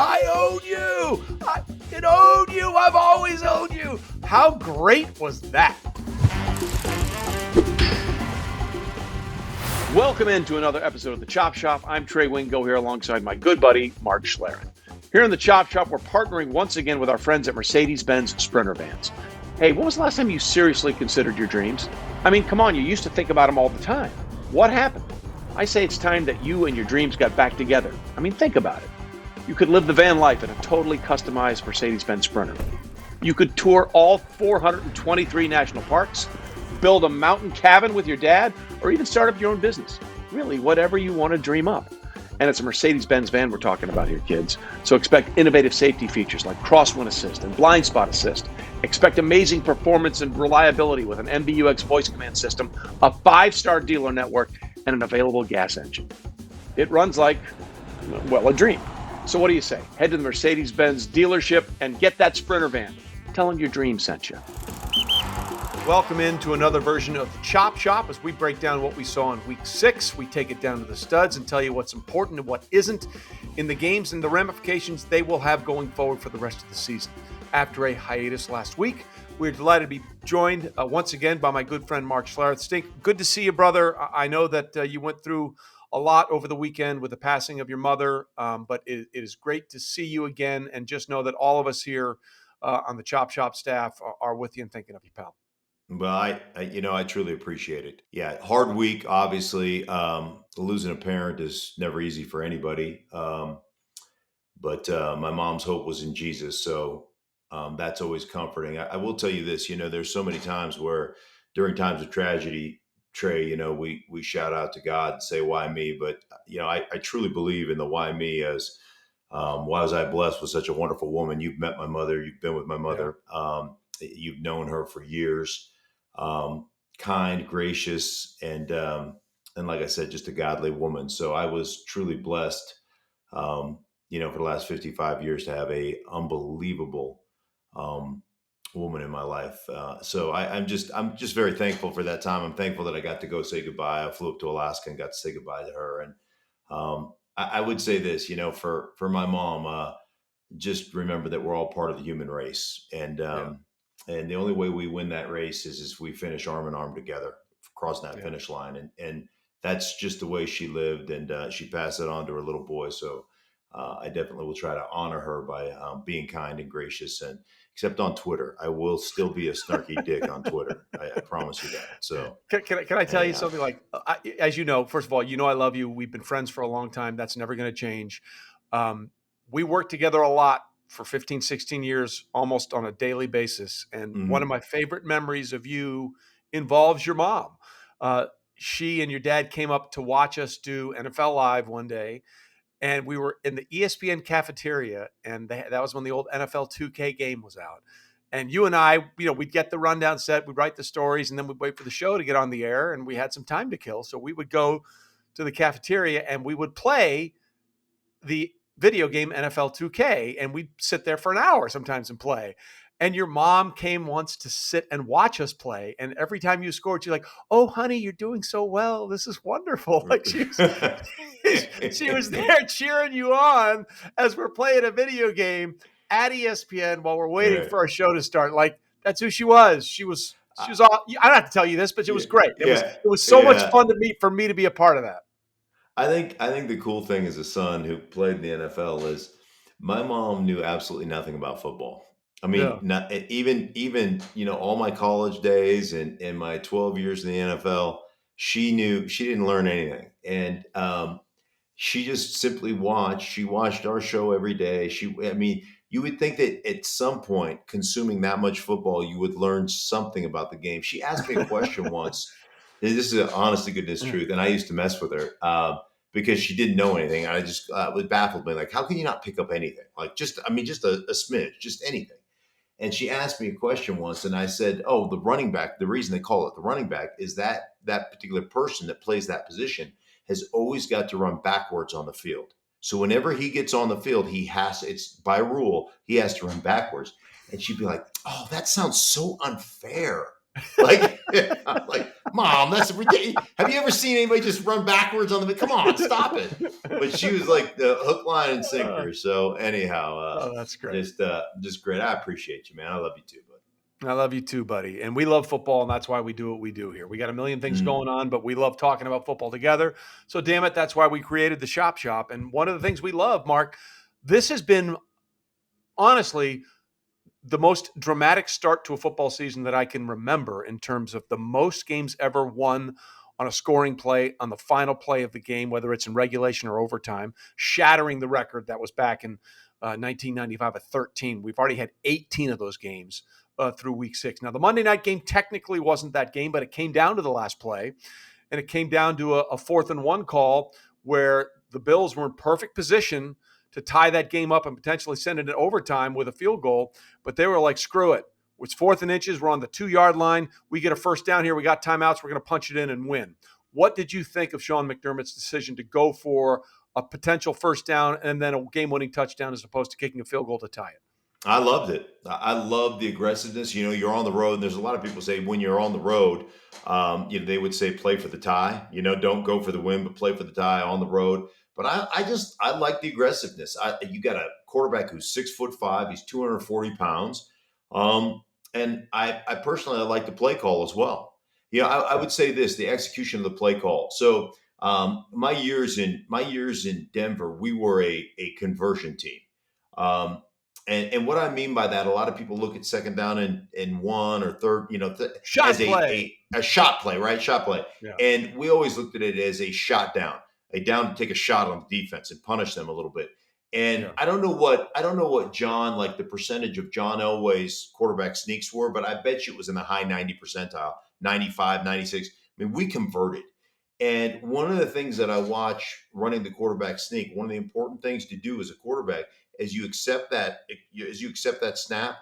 I own you. I can own you. I've always owned you. How great was that? Welcome into another episode of The Chop Shop. I'm Trey Wingo here alongside my good buddy, Mark Schlereth. Here in The Chop Shop, we're partnering once again with our friends at Mercedes-Benz Sprinter Vans. Hey, when was the last time you seriously considered your dreams? I mean, come on, you used to think about them all the time. What happened? I say it's time that you and your dreams got back together. I mean, think about it. You could live the van life in a totally customized Mercedes-Benz Sprinter. You could tour all 423 national parks, build a mountain cabin with your dad, or even start up your own business. Really, whatever you want to dream up. And it's a Mercedes-Benz van we're talking about here, kids. So expect innovative safety features like crosswind assist and blind spot assist. Expect amazing performance and reliability with an MBUX voice command system, a 5-star dealer network, and an available gas engine. It runs like, well, a dream. So what do you say? Head to the Mercedes-Benz dealership and get that Sprinter van. Tell them your dream sent you. Welcome into another version of the Chop Shop as we break down what we saw in Week 6. We take it down to the studs and tell you what's important and what isn't in the games and the ramifications they will have going forward for the rest of the season. After a hiatus last week, we're delighted to be joined once again by my good friend Mark Schlereth. Stink, good to see you, brother. I know that you went through a lot over the weekend with the passing of your mother, but it is great to see you again. And just know that all of us here on the Chop Shop staff are with you and thinking of you, pal. Well, I truly appreciate it. Yeah, hard week, obviously. Losing a parent is never easy for anybody. But my mom's hope was in Jesus. So that's always comforting. I will tell you this, there's so many times where during times of tragedy, Trey, we shout out to God and say, why me? But, I truly believe in the why me as why was I blessed with such a wonderful woman? You've met my mother. You've been with my mother. Yeah. You've known her for years. Kind, gracious, and like I said, just a godly woman. So I was truly blessed, for the last 55 years to have a unbelievable woman in my life. So I'm just very thankful for that time. I'm thankful that I got to go say goodbye. I flew up to Alaska and got to say goodbye to her. And I would say this, for my mom, just remember that we're all part of the human race, and the only way we win that race is if we finish arm in arm together, crossing that finish line. And that's just the way she lived. And she passed it on to her little boy. So I definitely will try to honor her by being kind and gracious. And except on Twitter, I will still be a snarky dick on Twitter. I promise you that. So can I tell you something? Like, as you know, first of all, I love you. We've been friends for a long time. That's never going to change. We worked together a lot for 15, 16 years, almost on a daily basis. And one of my favorite memories of you involves your mom. She and your dad came up to watch us do NFL Live one day. And we were in the ESPN cafeteria. And that was when the old NFL 2K game was out. And you and I, we'd get the rundown set, we'd write the stories, and then we'd wait for the show to get on the air. And we had some time to kill. So we would go to the cafeteria and we would play the video game NFL 2K, and we'd sit there for an hour sometimes and play. And your mom came once to sit and watch us play. And every time you scored, she's like, "Oh, honey, you're doing so well. This is wonderful." Like she was there cheering you on as we're playing a video game at ESPN while we're waiting for our show to start. Like, that's who she was. She was all, I don't have to tell you this, but it was great. It was so much fun for me to be a part of that. I think the cool thing as a son who played in the NFL is my mom knew absolutely nothing about football. I mean, not even all my college days and my 12 years in the NFL, she didn't learn anything. And she just simply watched. She watched our show every day. You would think that at some point, consuming that much football, you would learn something about the game. She asked me a question once. This is an honest to goodness truth. And I used to mess with her because she didn't know anything. I just it baffled me. Like, how can you not pick up anything? Like, just a smidge, just anything. And she asked me a question once, and I said, "Oh, the running back. The reason they call it the running back is that particular person that plays that position has always got to run backwards on the field. So whenever he gets on the field, it's by rule, he has to run backwards." And she'd be like, "Oh, that sounds so unfair." Like, I'm like, Mom, that's ridiculous. Have you ever seen anybody just run backwards on the? Come on, stop it. But she was like the hook, line, and Uh, sinker. So anyhow, oh, that's great. just great. I appreciate you, man. I love you too, bud. I love you too, buddy. And we love football, and that's why we do what we do here. We got a million things Mm. going on, but we love talking about football together. So, damn it, that's why we created the Shop Shop. And one of the things we love, Mark, this has been honestly the most dramatic start to a football season that I can remember in terms of the most games ever won on a scoring play on the final play of the game, whether it's in regulation or overtime, shattering the record that was back in 1995 at 13. We've already had 18 of those games through week 6. Now, the Monday night game technically wasn't that game, but it came down to the last play, and it came down to a 4th-and-1 call where the Bills were in perfect position to tie that game up and potentially send it to overtime with a field goal. But they were like, screw it. It's 4th and inches. We're on the 2-yard line. We get a first down here. We got timeouts. We're going to punch it in and win. What did you think of Sean McDermott's decision to go for a potential first down and then a game-winning touchdown as opposed to kicking a field goal to tie it? I loved it. I love the aggressiveness. You know, you're on the road, and there's a lot of people say when you're on the road, they would say play for the tie. You know, don't go for the win, but play for the tie on the road. But I like the aggressiveness. You got a quarterback who's 6'5", he's 240 pounds, and I personally I like the play call as well. You know, I would say this: the execution of the play call. So my years in Denver, we were a conversion team. Um, and what I mean by that, a lot of people look at second down and one or third, Shot as play. a shot play, right? Shot play. Yeah. And we always looked at it as a shot down, a down to take a shot on the defense and punish them a little bit. And Yeah. I don't know what John, like the percentage of John Elway's quarterback sneaks were, but I bet you it was in the high 90 percentile, 95, 96. I mean, we converted. And one of the things that I watch running the quarterback sneak, one of the important things to do as a quarterback as you accept that snap,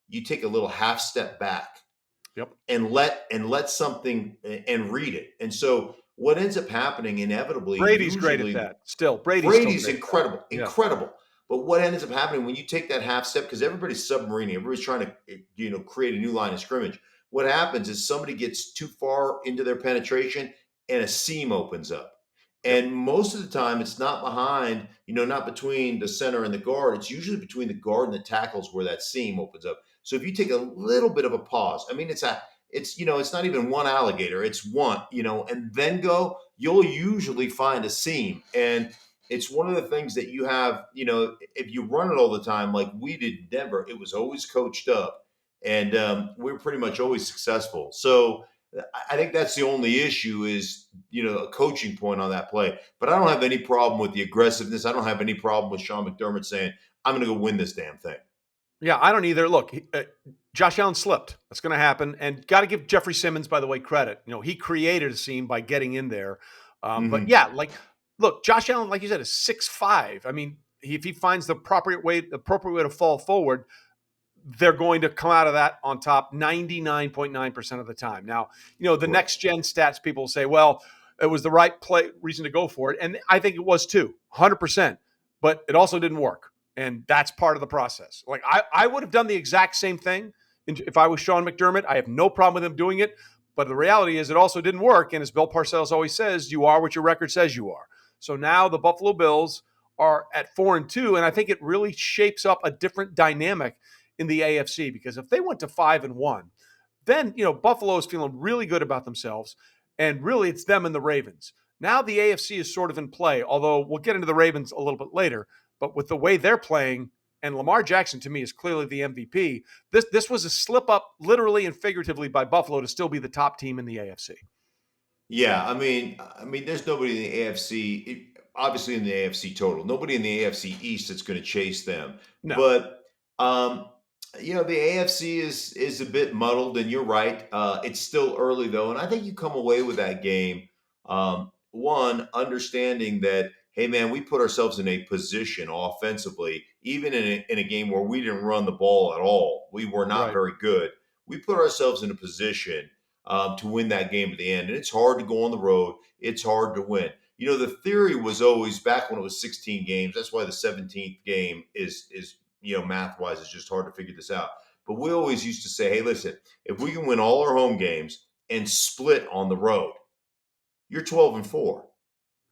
you take a little half step back Yep. and let something and read it. And so what ends up happening inevitably, Brady's great at usually that. Still, Brady's still Brady's great at that. incredible, Yeah. incredible. But what ends up happening when you take that half step, because everybody's submarining, everybody's trying to create a new line of scrimmage. What happens is somebody gets too far into their penetration and a seam opens up. Yep. And most of the time, it's not behind, not between the center and the guard. It's usually between the guard and the tackles where that seam opens up. So if you take a little bit of a pause, I mean, it's not even one alligator, it's one, and then go, you'll usually find a seam. And it's one of the things that you have, if you run it all the time, like we did in Denver, it was always coached up, and we were pretty much always successful. So I think that's the only issue is, a coaching point on that play. But I don't have any problem with the aggressiveness. I don't have any problem with Sean McDermott saying, I'm going to go win this damn thing. Yeah, I don't either. Look, Josh Allen slipped. That's going to happen. And got to give Jeffrey Simmons, by the way, credit. He created a seam by getting in there. But Mm-hmm. yeah, look, Josh Allen, like you said, is 6'5". I mean, if he finds the appropriate way to fall forward, they're going to come out of that on top 99.9% of the time. Now, the Correct. next gen stats people say, well, it was the right reason to go for it. And I think it was too, 100%. But it also didn't work. And that's part of the process. Like I would have done the exact same thing if I was Sean McDermott. I have no problem with him doing it. But the reality is it also didn't work. And as Bill Parcells always says, you are what your record says you are. So now the Buffalo Bills are at 4-2. And I think it really shapes up a different dynamic in the AFC, because if they went to 5-1, then Buffalo is feeling really good about themselves, and really it's them and the Ravens. Now the AFC is sort of in play, although we'll get into the Ravens a little bit later. But with the way they're playing, and Lamar Jackson to me is clearly the MVP. This was a slip up, literally and figuratively, by Buffalo to still be the top team in the AFC. Yeah, I mean, there's nobody in the AFC, obviously in the AFC total, nobody in the AFC East that's going to chase them. No, But um, the AFC is a bit muddled, and you're right. It's still early though, and I think you come away with that game, one understanding that, hey man, we put ourselves in a position offensively, even in a game where we didn't run the ball at all. We were not right. very good. We put ourselves in a position to win that game at the end. And it's hard to go on the road. It's hard to win. The theory was always back when it was 16 games. That's why the 17th game is math wise, it's just hard to figure this out. But we always used to say, hey, listen, if we can win all our home games and split on the road, you're 12-4.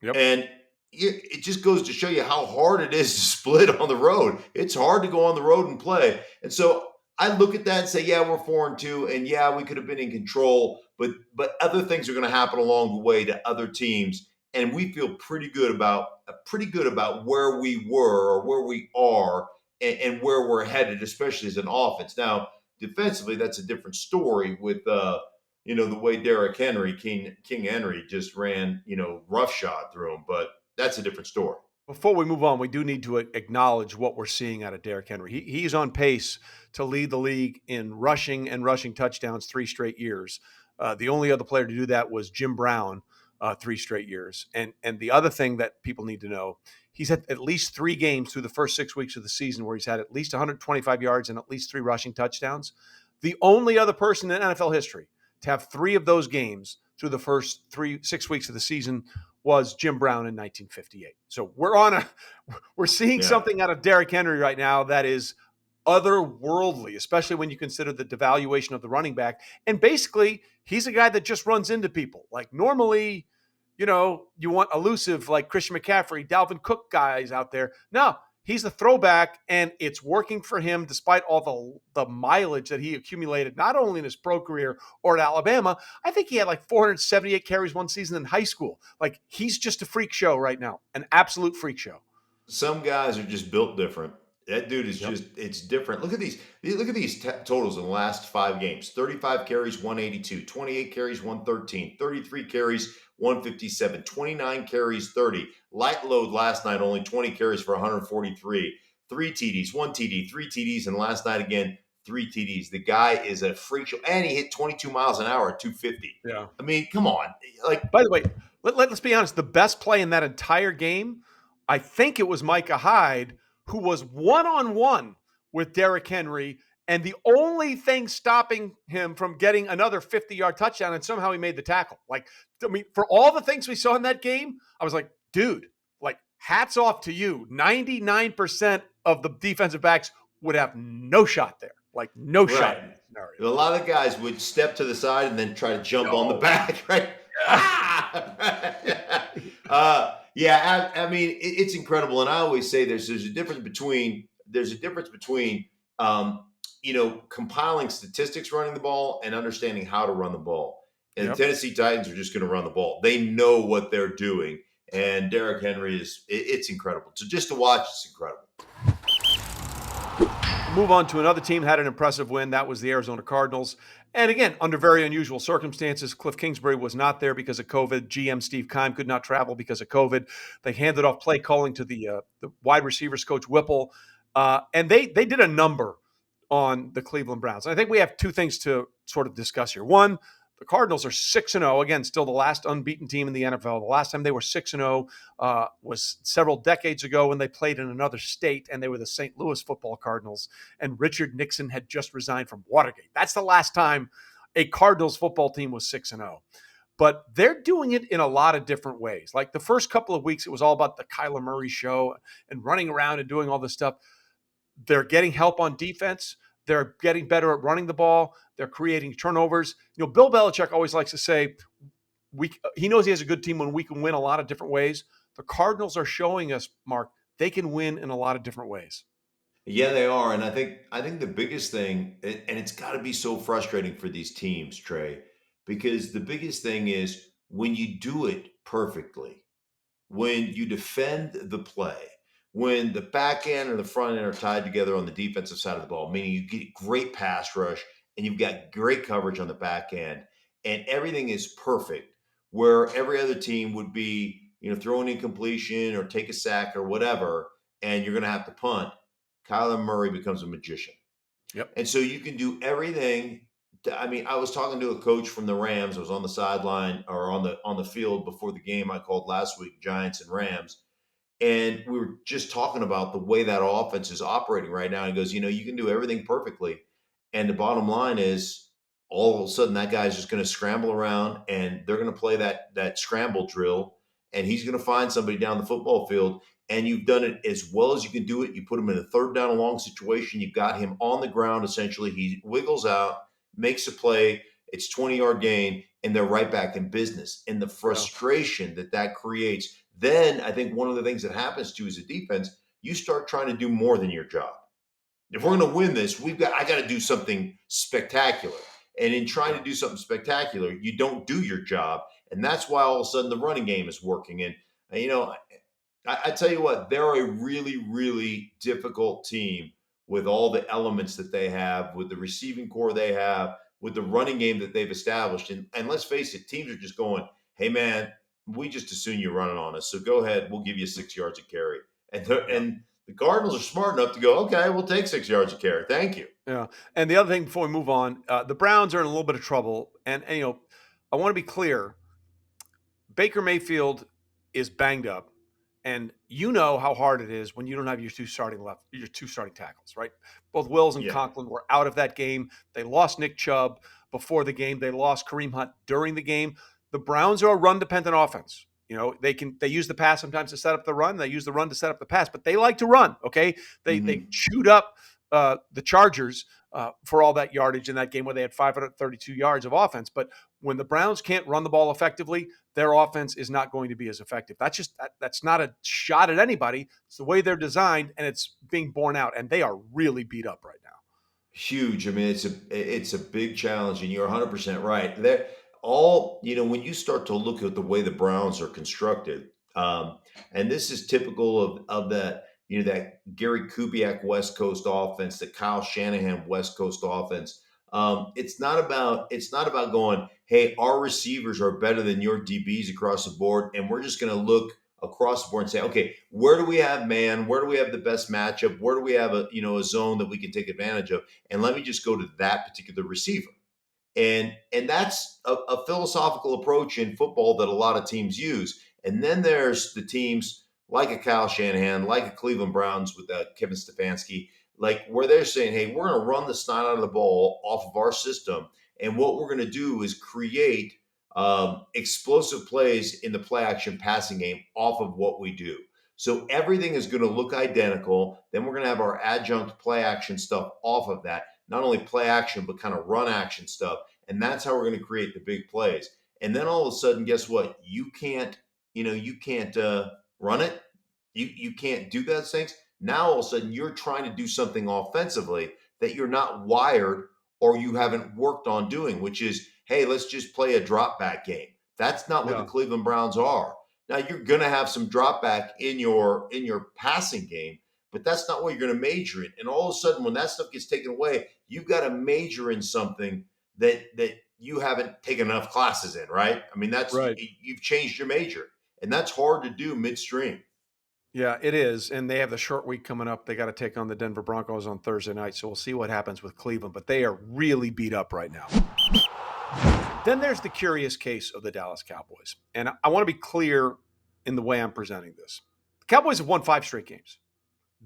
Yep. And it just goes to show you how hard it is to split on the road. It's hard to go on the road and play. And so I look at that and say, yeah, we're 4-2, and yeah, we could have been in control, but other things are going to happen along the way to other teams, and we feel pretty good about where we were or where we are and where we're headed, especially as an offense. Now, defensively, that's a different story with the way Derrick Henry, King Henry, just ran, roughshod through him. But that's a different story. Before we move on, we do need to acknowledge what we're seeing out of Derrick Henry. He's on pace to lead the league in rushing and rushing touchdowns 3 straight years. The only other player to do that was Jim Brown, 3 straight years. And the other thing that people need to know, he's had at least 3 games through the first 6 weeks of the season where he's had at least 125 yards and at least 3 rushing touchdowns. The only other person in NFL history to have 3 of those games through the first 6 weeks of the season was Jim Brown in 1958. So we're seeing something out of Derrick Henry right now that is otherworldly, especially when you consider the devaluation of the running back. And basically, he's a guy that just runs into people. Like normally, you want elusive like Christian McCaffrey, Dalvin Cook guys out there. No, he's the throwback, and it's working for him despite all the mileage that he accumulated, not only in his pro career or at Alabama. I think he had like 478 carries one season in high school. Like, he's just a freak show right now, an absolute freak show. Some guys are just built different. That dude is it's different. Look at these. Look at these totals in the last 5 games. 35 carries, 182. 28 carries, 113. 33 carries, 157. 29 carries, 30. Light load last night, only 20 carries for 143. 3 TDs, 1 TD, 3 TDs, and last night again, 3 TDs. The guy is a freak show. And he hit 22 miles an hour at 250. Yeah. I mean, come on. By the way, let's be honest. The best play in that entire game, I think it was Micah Hyde, who was one-on-one with Derrick Henry, and the only thing stopping him from getting another 50-yard touchdown, and somehow he made the tackle. Like, I mean, for all the things we saw in that game, I was like, dude, like, hats off to you. 99% of the defensive backs would have no shot there. Like, no shot in that scenario. A lot of guys would step to the side and then try to jump on the back, right? I mean, it's incredible, and I always say there's a difference between compiling statistics running the ball and understanding how to run the ball. And the Tennessee Titans are just going to run the ball. They know what they're doing, and Derrick Henry it's incredible. So just to watch, it's incredible. Move on to another team that had an impressive win. That was the Arizona Cardinals. And again, under very unusual circumstances. Cliff Kingsbury was not there because of COVID. GM Steve Keim could not travel because of COVID. They handed off play calling to the wide receivers coach Whipple. And they did a number on the Cleveland Browns. And I think we have 2 things to sort of discuss here. One, the Cardinals are 6-0. Again, still the last unbeaten team in the NFL. The last time they were 6-0 was several decades ago when they played in another state, and they were the St. Louis Football Cardinals, and Richard Nixon had just resigned from Watergate. That's the last time a Cardinals football team was 6-0. But they're doing it in a lot of different ways. Like the first couple of weeks, it was all about the Kyler Murray show and running around and doing all this stuff. They're getting help on defense. They're getting better at running the ball. They're creating turnovers. Bill Belichick always likes to say he knows he has a good team when we can win a lot of different ways. The Cardinals are showing us, Mark, they can win in a lot of different ways. Yeah, they are. And I think the biggest thing, and it's got to be so frustrating for these teams, Trey, because the biggest thing is when you do it perfectly, when you defend the play, when the back end and the front end are tied together on the defensive side of the ball, meaning you get great pass rush and you've got great coverage on the back end, and everything is perfect, where every other team would be, throw an incompletion or take a sack or whatever, and you're going to have to punt. Kyler Murray becomes a magician. Yep. And so you can do everything. I was talking to a coach from the Rams. I was on the sideline or on the field before the game I called last week, Giants and Rams. And we were just talking about the way that offense is operating right now. He goes, you can do everything perfectly. And the bottom line is all of a sudden that guy's just going to scramble around and they're going to play that scramble drill. and he's going to find somebody down the football field. And you've done it as well as you can do it. You put him in a third down and long situation. You've got him on the ground, essentially. He wiggles out, makes a play. It's 20-yard gain, and they're right back in business. And the frustration that creates, then I think one of the things that happens to you as a defense, you start trying to do more than your job. If we're going to win this, I got to do something spectacular. And in trying to do something spectacular, you don't do your job. And that's why all of a sudden the running game is working. And, I tell you what, they're a really, really difficult team with all the elements that they have, with the receiving core they have, with the running game that they've established. And let's face it, teams are just going, hey, man, we just assume you're running on us. So go ahead. We'll give you 6 yards of carry. And the Cardinals are smart enough to go, okay, we'll take 6 yards of carry. Thank you. Yeah. And the other thing before we move on, the Browns are in a little bit of trouble. And I want to be clear. Baker Mayfield is banged up. And you know how hard it is when you don't have your two starting tackles, right? Both Wills and Conklin were out of that game. They lost Nick Chubb before the game. They lost Kareem Hunt during the game. The Browns are a run-dependent offense. They use the pass sometimes to set up the run. They use the run to set up the pass, but they like to run. Okay, they chewed up the Chargers for all that yardage in that game where they had 532 yards of offense. But when the Browns can't run the ball effectively, their offense is not going to be as effective. That's not a shot at anybody. It's the way they're designed, and it's being borne out. And they are really beat up right now. Huge. I mean, it's a big challenge, and you're 100% right. They're all, when you start to look at the way the Browns are constructed, and this is typical of that, that Gary Kubiak West Coast offense, the Kyle Shanahan West Coast offense. It's not about going, hey, our receivers are better than your DBs across the board, and we're just going to look across the board and say, okay, where do we have man? Where do we have the best matchup? Where do we have a zone that we can take advantage of? And let me just go to that particular receiver. And that's a philosophical approach in football that a lot of teams use. And then there's the teams like a Kyle Shanahan, like a Cleveland Browns with Kevin Stefanski, like where they're saying, hey, we're going to run the snot out of the ball off of our system. And what we're going to do is create explosive plays in the play action passing game off of what we do. So everything is going to look identical. Then we're going to have our adjunct play action stuff off of that. Not only play action, but kind of run action stuff. And that's how we're going to create the big plays. And then all of a sudden, guess what? You can't run it. You can't do those things. Now all of a sudden you're trying to do something offensively that you're not wired or you haven't worked on doing, which is, hey, let's just play a drop back game. That's not what the Cleveland Browns are. Now you're going to have some drop back in your passing game, but that's not what you're going to major in. And all of a sudden, when that stuff gets taken away, you've got to major in something that you haven't taken enough classes in, right? I mean, that's right. You've changed your major, and that's hard to do midstream. Yeah, it is. And they have the short week coming up. They got to take on the Denver Broncos on Thursday night. So we'll see what happens with Cleveland, but they are really beat up right now. Then there's the curious case of the Dallas Cowboys. And I want to be clear in the way I'm presenting this. The Cowboys have won 5 straight games.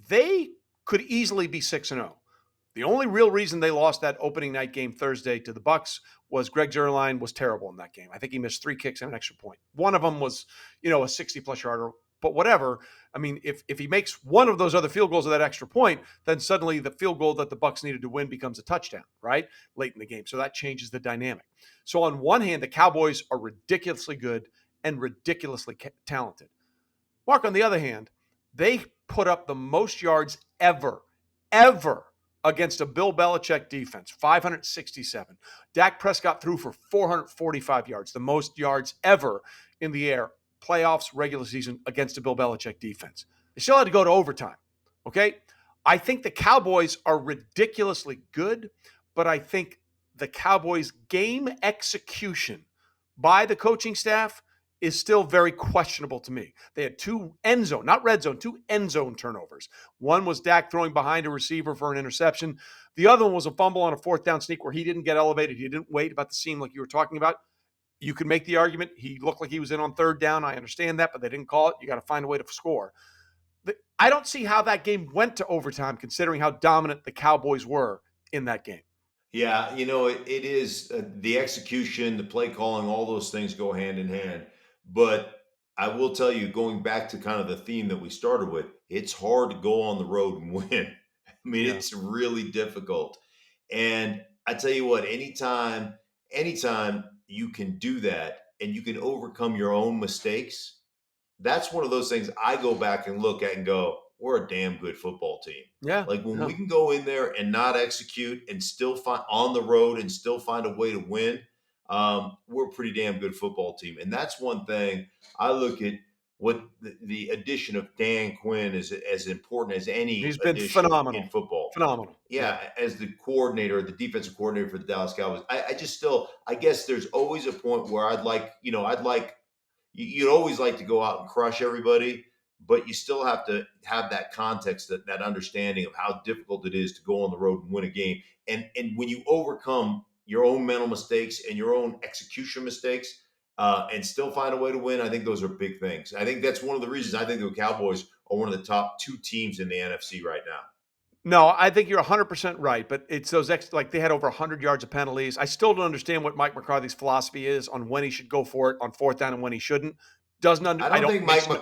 They could easily be 6-0. The only real reason they lost that opening night game Thursday to the Bucs was Greg Zuerlein was terrible in that game. I think he missed 3 kicks and an extra point. One of them was, a 60-plus yarder. But whatever, I mean, if he makes one of those other field goals of that extra point, then suddenly the field goal that the Bucs needed to win becomes a touchdown, right? Late in the game. So that changes the dynamic. So on one hand, the Cowboys are ridiculously good and ridiculously talented. Mark, on the other hand, they put up the most yards ever against a Bill Belichick defense, 567. Dak Prescott threw for 445 yards, the most yards ever in the air. Playoffs, regular season against a Bill Belichick defense. They still had to go to overtime, okay? I think the Cowboys are ridiculously good, but I think the Cowboys' game execution by the coaching staff is still very questionable to me. They had 2 end zone, not red zone, 2 end zone turnovers. One was Dak throwing behind a receiver for an interception. The other one was a fumble on a 4th down sneak where he didn't get elevated. He didn't wait about the seam like you were talking about. You could make the argument he looked like he was in on 3rd down. I understand that, but they didn't call it. You got to find a way to score. I don't see how that game went to overtime, considering how dominant the Cowboys were in that game. Yeah, it is the execution, the play calling, all those things go hand in hand. But I will tell you, going back to kind of the theme that we started with, it's hard to go on the road and win. I mean, Yeah. it's really difficult. And I tell you what, anytime you can do that and you can overcome your own mistakes, that's one of those things I go back and look at and go, we're a damn good football team. Yeah. Like when Yeah. we can go in there and not execute and still find on the road and still find a way to win, we're a pretty damn good football team. And that's one thing I look at what the addition of Dan Quinn is as important as any He's been addition in phenomenal. football. Phenomenal. Yeah. Yeah, as the coordinator, the defensive coordinator for the Dallas Cowboys, I just still, I guess there's always a point where I'd like you'd always like to go out and crush everybody, but you still have to have that context, that understanding of how difficult it is to go on the road and win a game. And when you overcome your own mental mistakes and your own execution mistakes, and still find a way to win, I think those are big things. I think that's one of the reasons I think the Cowboys are one of the top two teams in the NFC right now. No, I think you're 100% right, but it's those like they had over 100 yards of penalties. I still don't understand what Mike McCarthy's philosophy is on when he should go for it on fourth down and when he shouldn't. Doesn't under I I don't don't think makes no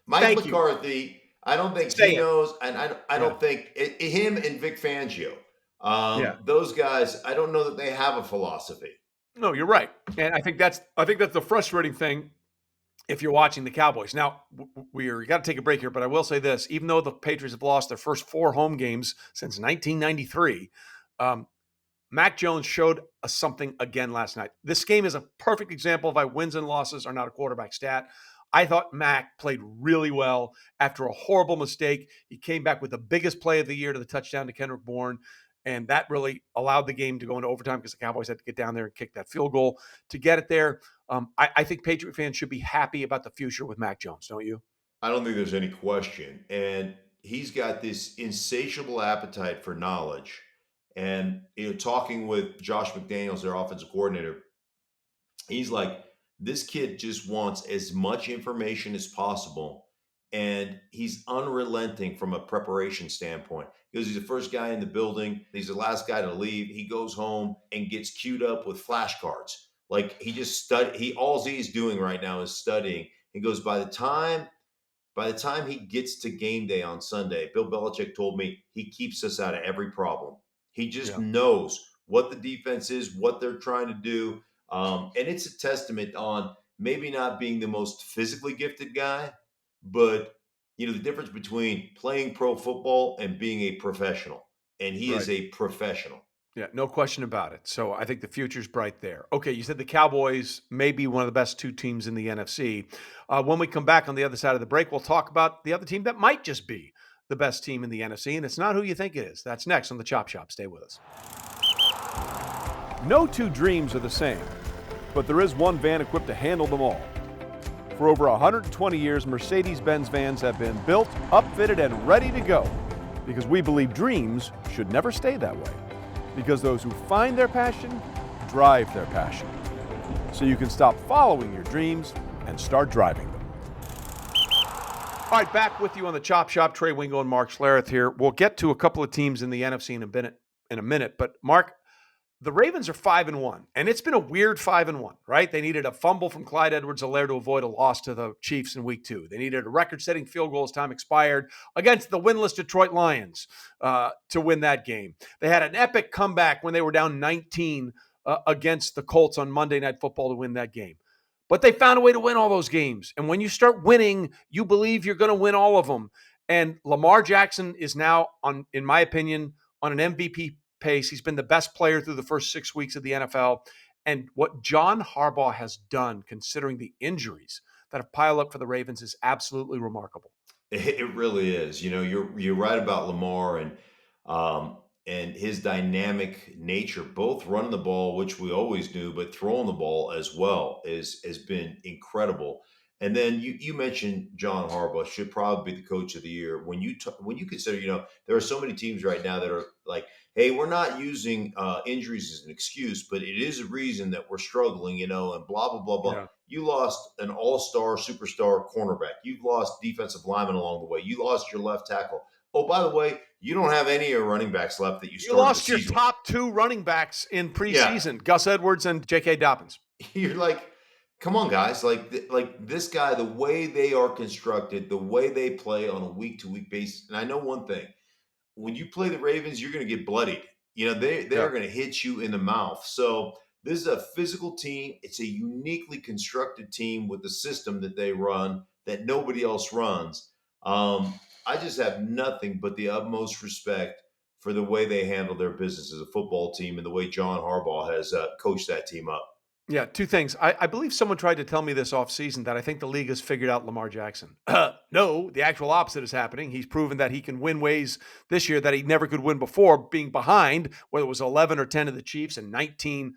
Mike Thank you. McCarthy. I don't think Say he it. knows, and I Yeah. don't think him and Vic Fangio. Yeah. Those guys, I don't know that they have a philosophy. No, you're right. And I think that's the frustrating thing if you're watching the Cowboys. Now, we got to take a break here, but I will say this, even though the Patriots have lost their first 4 home games since 1993, um, Mac Jones showed us something again last night. This game is a perfect example of why wins and losses are not a quarterback stat. I thought Mac played really well after a horrible mistake. He came back with the biggest play of the year to the touchdown to Kendrick Bourne. And that really allowed the game to go into overtime because the Cowboys had to get down there and kick that field goal to get it there. I think Patriot fans should be happy about the future with Mac Jones, don't you? I don't think there's any question. And he's got this insatiable appetite for knowledge. And talking with Josh McDaniels, their offensive coordinator, he's like, this kid just wants as much information as possible. And he's unrelenting from a preparation standpoint because he's the first guy in the building. He's the last guy to leave. He goes home and gets queued up with flashcards. Like he just all he's doing right now is studying. He goes, by the time he gets to game day on Sunday, Bill Belichick told me he keeps us out of every problem. He just Yeah. knows what the defense is, what they're trying to do. And it's a testament on maybe not being the most physically gifted guy, but the difference between playing pro football and being a professional. And he Right. is a professional. Yeah, no question about it. So I think the future's bright there. Okay, you said the Cowboys may be one of the best 2 teams in the NFC. When we come back on the other side of the break, we'll talk about the other team that might just be the best team in the NFC, and it's not who you think it is. That's next on the Chop Shop. Stay with us. No 2 dreams are the same, but there is one van equipped to handle them all. For over 120 years, Mercedes-Benz vans have been built, upfitted, and ready to go because we believe dreams should never stay that way. Because those who find their passion drive their passion. So you can stop following your dreams and start driving them. All right, back with you on the Chop Shop. Trey Wingo and Mark Schlereth here. We'll get to a couple of teams in the NFC in a minute. But Mark, the Ravens are 5-1, and it's been a weird 5-1, right? They needed a fumble from Clyde Edwards-Helaire to avoid a loss to the Chiefs in week 2. They needed a record-setting field goal as time expired against the winless Detroit Lions to win that game. They had an epic comeback when they were down 19 against the Colts on Monday Night Football to win that game. But they found a way to win all those games. And when you start winning, you believe you're going to win all of them. And Lamar Jackson is now, in my opinion, on an MVP pace. He's been the best player through the first 6 weeks of the NFL. And what John Harbaugh has done, considering the injuries that have piled up for the Ravens, is absolutely remarkable. It really is. You're right about Lamar and his dynamic nature, both running the ball, which we always do, but throwing the ball as well has been incredible. And then you mentioned John Harbaugh should probably be the coach of the year. When you consider, there are so many teams right now that are like, hey, we're not using injuries as an excuse, but it is a reason that we're struggling, and blah blah blah blah. Yeah. You lost an all-star, superstar cornerback. You've lost defensive linemen along the way. You lost your left tackle. Oh, by the way, you don't have any of your running backs left that you You started the lost your season top 2 running backs in with. Yeah, preseason, Gus Edwards and J.K. Dobbins. you're like, come on, guys. Like this guy, the way they are constructed, the way they play on a week to week basis. And I know one thing: when you play the Ravens, you're going to get bloodied. They Yeah. are going to hit you in the mouth. So this is a physical team. It's a uniquely constructed team with the system that they run that nobody else runs. I just have nothing but the utmost respect for the way they handle their business as a football team and the way John Harbaugh has coached that team up. Yeah, two things. I believe someone tried to tell me this offseason that I think the league has figured out Lamar Jackson. No, the actual opposite is happening. He's proven that he can win ways this year that he never could win before, being behind, whether it was 11 or 10 to the Chiefs and 19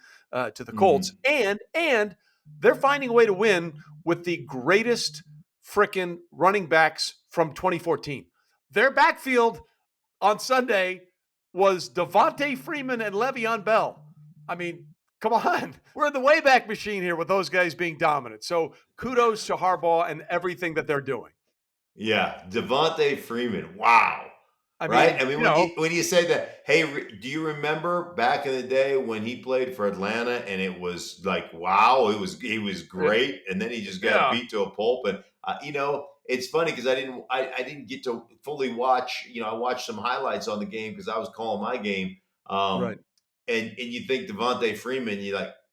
to the Colts. Mhm. And they're finding a way to win with the greatest freaking running backs from 2014. Their backfield on Sunday was Devontae Freeman and Le'Veon Bell. I mean, come on. We're in the Wayback Machine here with those guys being dominant. So kudos to Harbaugh and everything that they're doing. Yeah, Devontae Freeman. Wow. I Right? mean, I mean, you when you know, when you say that, hey, do you remember back in the day when he played for Atlanta and it was like, wow, he was great, and then he just got yeah, beat to a pulp. And it's funny because I didn't get to fully watch. I watched some highlights on the game because I was calling my game. right. And you think Devontae Freeman,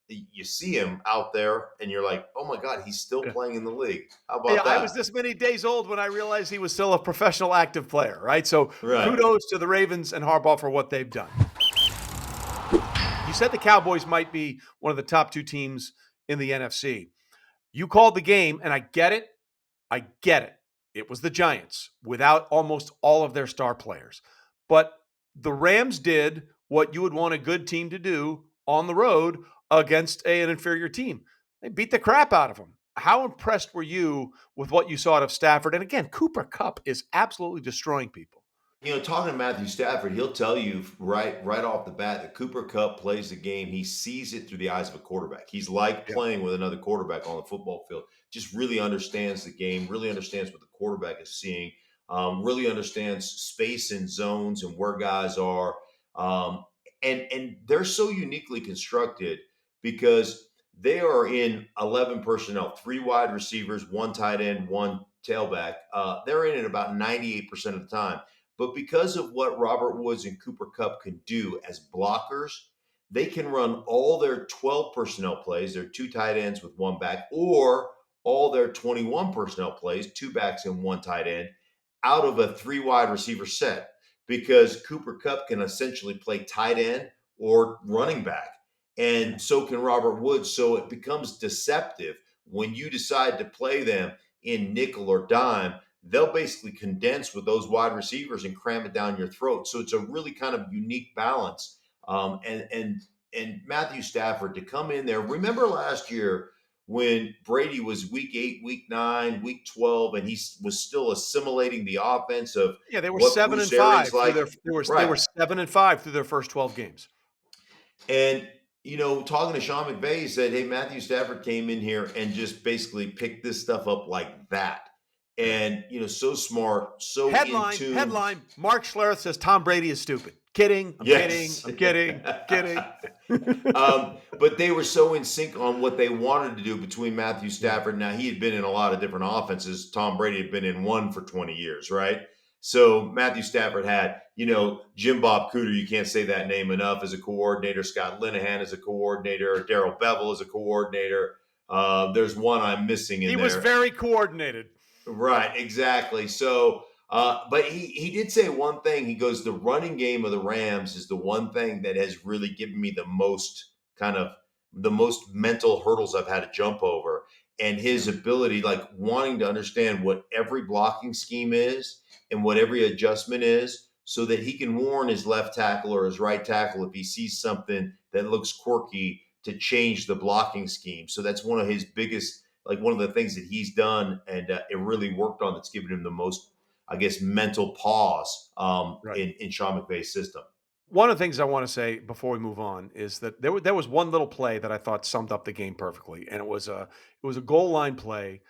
you see him out there, and you're like, oh my god, he's still Yeah. playing in the league. How Yeah, about I was that? this many days old when I realized he was still a professional active player, right? So Right. kudos to the Ravens and Harbaugh for what they've done. You said the Cowboys might be one of the top two teams in the NFC. You called the game, and I get it. I get it. It was the Giants without almost all of their star players. But the Rams did what you would want a good team to do on the road against an inferior team. They beat the crap out of them. How impressed were you with what you saw out of Stafford? And again, Cooper Kupp is absolutely destroying people. Talking to Matthew Stafford, he'll tell you right off the bat that Cooper Cup plays the game. He sees it through the eyes of a quarterback. He's like Yeah. playing with another quarterback on the football field. Just really understands the game, really understands what the quarterback is seeing, really understands space and zones and where guys are. Um, and they're so uniquely constructed because they are in 11 personnel, three wide receivers, one tight end, one tailback. They're in it about 98% of the time. But because of what Robert Woods and Cooper Cup can do as blockers, they can run all their 12 personnel plays, their two tight ends with one back, or all their 21 personnel plays, two backs and one tight end, out of a three wide receiver set because Cooper Cup can essentially play tight end or running back. Yeah. And so can Robert Woods. So it becomes deceptive when you decide to play them in nickel or dime. They'll basically condense with those wide receivers and cram it down your throat. So it's a really kind of unique balance. And Matthew Stafford to come in there. Remember last year when Brady was week 8, week 9, week 12, and he was still assimilating the offense of Yeah, they were what seven Bruce and Arians five through like. their they were Right. 7-5 through their first 12 games. And talking to Sean McVay, he said, "Hey, Matthew Stafford came in here and just basically picked this stuff up like that, Yeah. and so smart, so in tune." Headline, Mark Schlereth says Tom Brady is stupid. Kidding, I'm kidding, Yes. I'm kidding, kidding. But they were so in sync on what they wanted to do between Matthew Yeah. Stafford. Now, he had been in a lot of different offenses. Tom Brady had been in one for 20 years, right? So Matthew Stafford had, Jim Bob Cooter, you can't say that name enough, as a coordinator, Scott Linehan as a coordinator, Darrell Bevel as a coordinator. There's one I'm missing in He was there. very coordinated. Right, exactly. So, but he did say one thing. He goes, the running game of the Rams is the one thing that has really given me the most mental hurdles I've had to jump over. And Yeah, his ability, like wanting to understand what every blocking scheme is and what every adjustment is, so that he can warn his left tackle or his right tackle if he sees something that looks quirky to change the blocking scheme. So that's one of his biggest, like one of the things that he's done, and it really worked on. That's given him the most, I guess, mental pause right. in Sean McVay's system. One of the things I want to say before we move on is that there was one little play that I thought summed up the game perfectly, and it was a goal line play.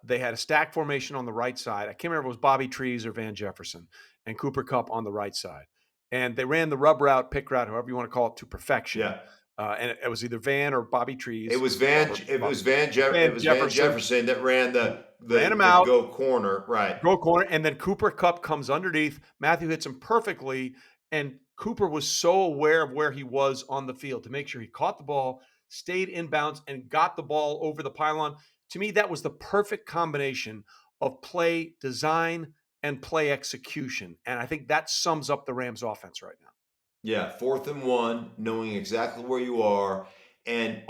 They had a stack formation on the right side. I can't remember if it was Bobby Trees or Van Jefferson, and Cooper Cup on the right side, and they ran the rub route, pick route, however you want to call it, to perfection. Yeah, and it was either Van or Bobby Trees. It was Van Jefferson Jefferson that ran ran him the out, go corner, right? go corner, and then Cooper Kupp comes underneath. Matthew hits him perfectly, and Cooper was so aware of where he was on the field to make sure he caught the ball, stayed in bounds, and got the ball over the pylon. To me, that was the perfect combination of play design and play execution, and I think that sums up the Rams' offense right now. Yeah, 4th and 1, knowing exactly where you are, and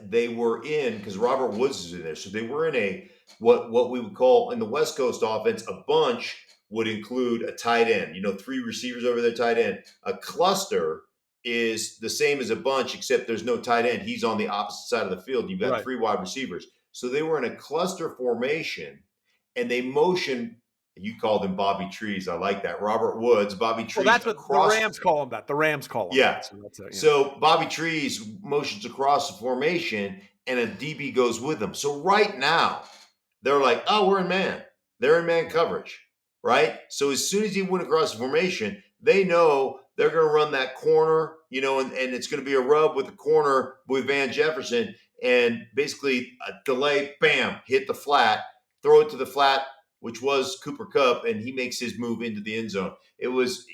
they were in because Robert Woods is in there, so they were in a what we would call in the West Coast offense a bunch would include a tight end, 3 receivers over their tight end. A cluster is the same as a bunch, except there's no tight end. He's on the opposite side of the field. You've got Right. 3 wide receivers, so they were in a cluster formation, and they motioned. You called him Bobby Trees. I like that. Robert Woods, Bobby Trees. Well, that's what the Rams call him. The Rams call him Yeah. that. So Bobby Trees motions across the formation, and a DB goes with him. So right now, they're like, oh, we're in man. They're in man coverage, right? So as soon as he went across the formation, they know they're going to run that corner, and it's going to be a rub with the corner with Van Jefferson, and basically a delay, bam, hit the flat, throw it to the flat, which was Cooper Kupp, and he makes his move into the end zone. It was,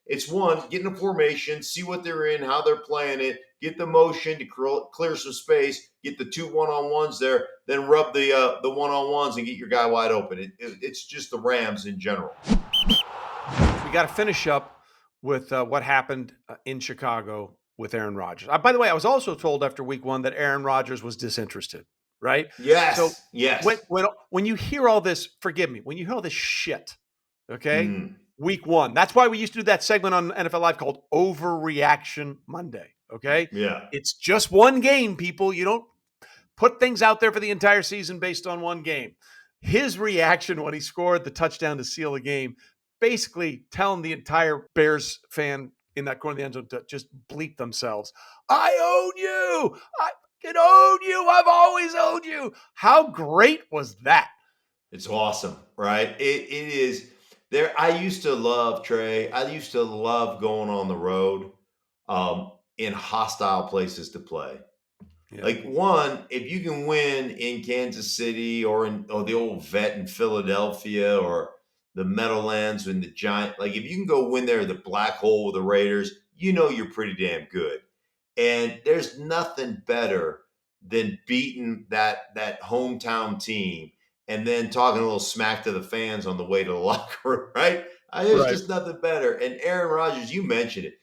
it's one, get in a formation, see what they're in, how they're playing it, get the motion to clear some space, get the 2 one-on-ones there, then rub the one-on-ones and get your guy wide open. It's just the Rams in general. We got to finish up with what happened in Chicago with Aaron Rodgers. By the way, I was also told after week 1 that Aaron Rodgers was disinterested. Right? Yes. So yes. When you hear all this, forgive me, when you hear all this shit, okay? Week 1. That's why we used to do that segment on NFL Live called Overreaction Monday. Okay? Yeah. It's just one game, people. You don't put things out there for the entire season based on one game. His reaction when he scored the touchdown to seal the game, basically telling the entire Bears fan in that corner of the end zone to just bleep themselves. I own you. I own you. I've always owned you. How great was that? It's awesome, right? It is there. I used to love Trey. I used to love going on the road in hostile places to play. Yeah. Like one, if you can win in Kansas City or the old vet in Philadelphia or the Meadowlands and the Giant, like if you can go win there at the Black Hole with the Raiders, you're pretty damn good. And there's nothing better than beating that hometown team and then talking a little smack to the fans on the way to the locker room, right? There's just nothing better. And Aaron Rodgers, you mentioned it.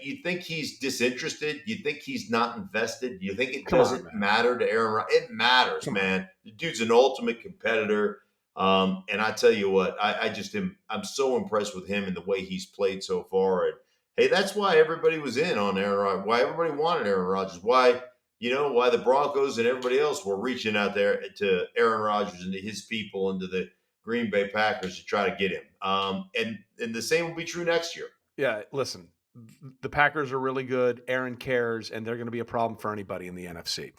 You think he's disinterested? You think he's not invested? You think it doesn't matter to Aaron Rodgers? It matters, man. The dude's an ultimate competitor. And I tell you what, I'm so impressed with him and the way he's played so far. And hey, that's why everybody was in on Aaron Rodgers. Why everybody wanted Aaron Rodgers. Why the Broncos and everybody else were reaching out there to Aaron Rodgers and to his people and to the Green Bay Packers to try to get him. And the same will be true next year. Yeah, listen, the Packers are really good. Aaron cares, and they're going to be a problem for anybody in the NFC.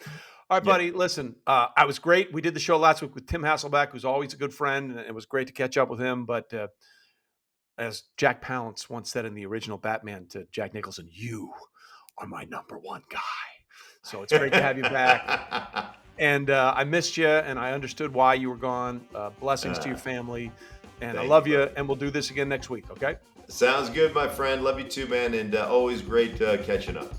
All right, buddy, listen, I was great. We did the show last week with Tim Hasselbeck, who's always a good friend, and it was great to catch up with him. But as Jack Palance once said in the original Batman to Jack Nicholson, you are my number one guy. So it's great to have you back. And I missed you, and I understood why you were gone. Blessings to your family. And I love you, and we'll do this again next week, okay? Sounds good, my friend. Love you too, man. And always great catching up.